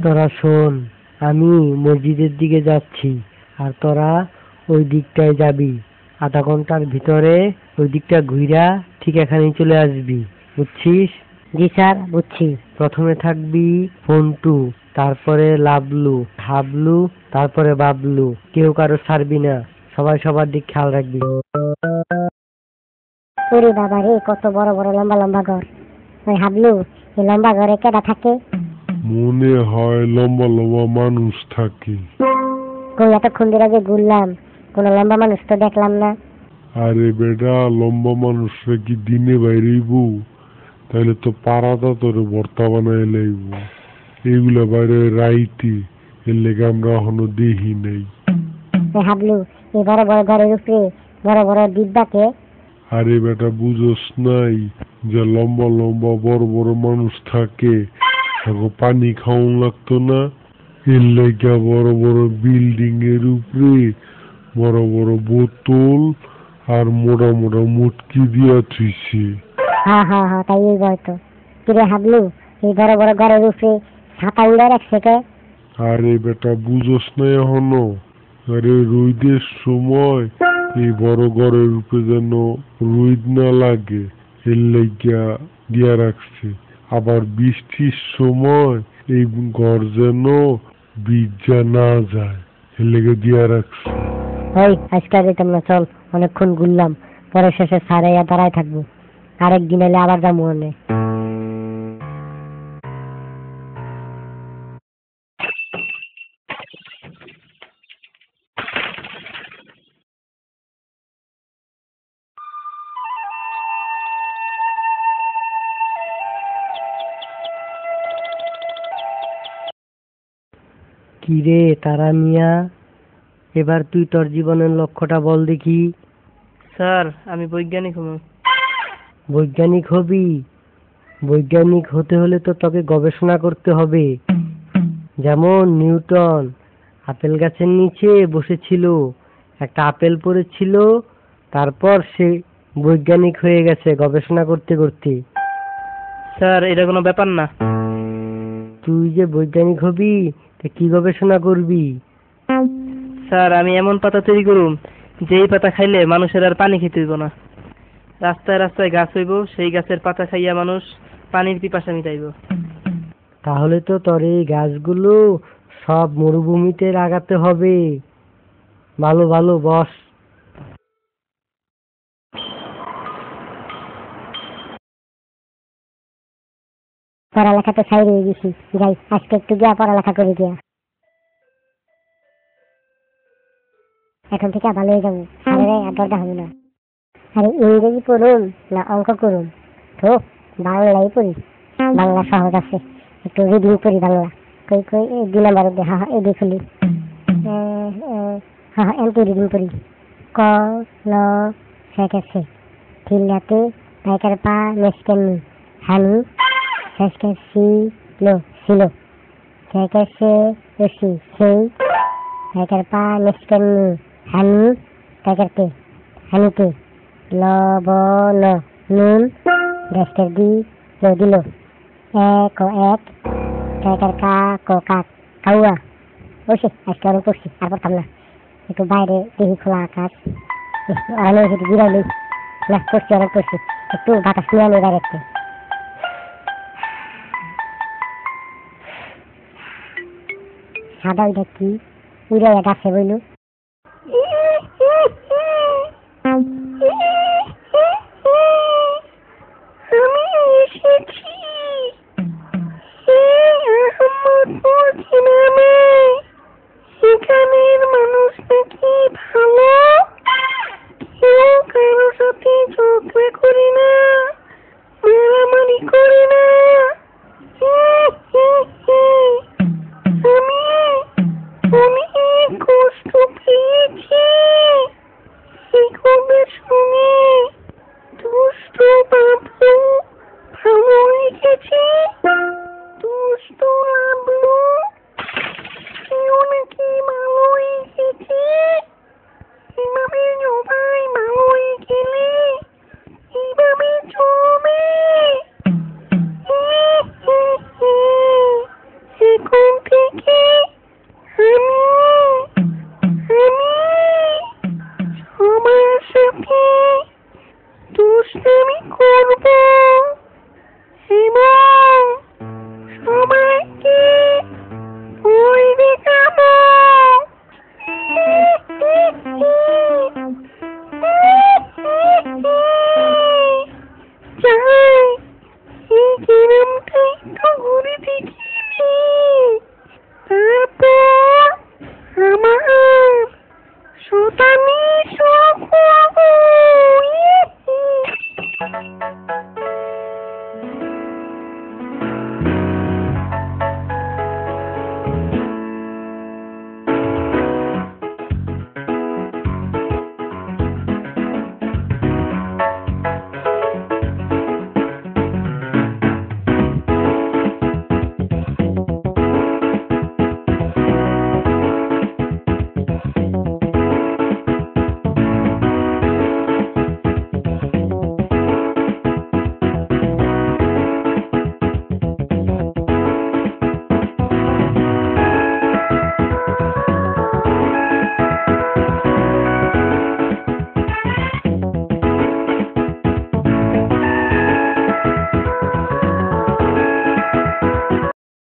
তোরা শোন, আমি মসজিদের দিকে যাচ্ছি, আর তোরা ওই দিকটায় যাবি। আধা ঘন্টার ভিতরে ওই দিকটা ঘুরা ঠিক এখানেই চলে আসবি, বুঝছিস? জি স্যার, বুঝছি। প্রথমে থাকবি ফন্টু, তারপরে লাবলু, হাবলু, তারপরে বাবলু। কেউ কারো ছাড়বি না, সবাই সবার দিক খেয়াল রাখবি। ওরে বাবা রে, কত বড় বড় লম্বা লম্বা ঘর। ওই হাবলু, এই লম্বা ঘরে কেডা থাকে? মনে হয় লম্বা লম্বা মানুষ থাকে। কই, এতক্ষণ ধরে যে ঘুরলাম, কোন লম্বা মানুষ তো দেখলাম না। আরে বেটা, লম্বা মানুষরা কি দিনে বাইরেইব? তাহলে তো পাড়াটা তোর ভর্তা বানাই লাইব। এগুলা বাইরে রাইতে, এর লেগে আমরা এখনো দেখি নাই। হাবলু, এই বড় বড় ঘরের উপরে বড় বড় ডিব্বাকে? আরে বেটা, বুঝোস নাই যে লম্বা লম্বা বড় বড় মানুষ থাকে, পানি খাওয়ান লাগতো না? এর লেগা বড় বড় বিল্ডিং এর উপরে বড় বড় বোতল আর মোটা মোটা মুটকি দিয়া থুইছে। হ্যাঁ হ্যাঁ হ্যাঁ, তাই এই হয়তো। কিরে হাবলু, এই বড় বড় ঘরের উপরে ছাতা উড়ে রাখছে কে? আরে বেটা, বুঝোস না এখনো? আরে রোদের সময় এই বড় ঘরের উপরে যেন রোদ না লাগে, এর লেগা দিয়া রাখছে। আবার বৃষ্টির সময় এই ঘর যেন ভিজা না যায়, এর লেগে দিয়া রাখছে। ওই আজকে যেতাম না, চল, অনেকক্ষণ ঘুরলাম, পরে শেষে সারে দাঁড়ায় থাকবো। আরেকদিন এলে আবার যাবো মনে। কিরে তারা মিয়া, এবার তুই তোর জীবনের লক্ষ্যটা বল দেখি। স্যার, আমি বৈজ্ঞানিক হব। বৈজ্ঞানিক হবি? বৈজ্ঞানিক হতে হলে তো তোকে গবেষণা করতে হবে। যেমন নিউটন আপেল গাছের নিচে বসেছিল, একটা আপেল পড়েছিল, তারপর সে বৈজ্ঞানিক হয়ে গেছে গবেষণা করতে করতে। স্যার, এটা কোনো ব্যাপার না। তুই যে বৈজ্ঞানিক হবি, তা কি গবেষণা করবি? স্যার, আমি এমন পাতা তৈরি করুম যেই পাতা খাইলে মানুষের আর পানি খেতে হইব না। রাস্তায় রাস্তায় গাছ হইব, সেই গাছের পাতা খাইয়া মানুষ পানির পিপাসা মিটাইব। তাহলে তো তোর এই গাছগুলো সব মরুভূমিতে লাগাতে হবে। ভালো ভালো বস। পড়ালেখা তো ছাই রয়ে গেছি, যাই আজকে একটু গিয়া পড়ালেখা করে গিয়া। এখন থেকে ভালো হয়ে যাবো, আরে আর দরকার হবে না। আরে ইংরেজি পড়ুন না অঙ্ক করুন? তো বাংলাই পড়ি, বাংলা সহজ আছে। একটু রিডিং করি বাংলা। কই কই, এই 2 নাম্বার অব্দি। হ্যাঁ হ্যাঁ, এই দেখুলি। হ্যাঁ হ্যাঁ, এমপি রিডিং করি। ক ল সেকেছে ঠিলাতে পাইকার পা মেসকেনি হানি শেষকে সি লো ছিল সেকেছে এসি সেই পাইকার পা মেসকেনি হানি পাইকারতে হানিতে লবণ নুন গ্যাসটার দি লো দিল এক ও এক পাইকার কা কো কাক কাউয়া। বসে আজকে অনেক পড়ছি, আর পড়তাম না। একটু বাইরে দেখি খোলা আকাশ, অনেক একটু বিড়াইলি না, পড়ছি অনেক পড়ছি। একটু বাতাস নিয়ে আনি বাইরে। সাদা ওইটা কি উড়ে গাছে বইল? আমি এসেছি, এখানের মানুষ নাকি ভালো, কেউ কারো সাথে ঝগড়া করে না, মারামারি করে না। আমি অনেক কষ্ট পেয়েছি এই খবর শুনে। দুষ্ট বাবলু ভালো লিখেছে, দুষ্ট বাবলু কেউ নাকি ভালো লিখেছে। এভাবে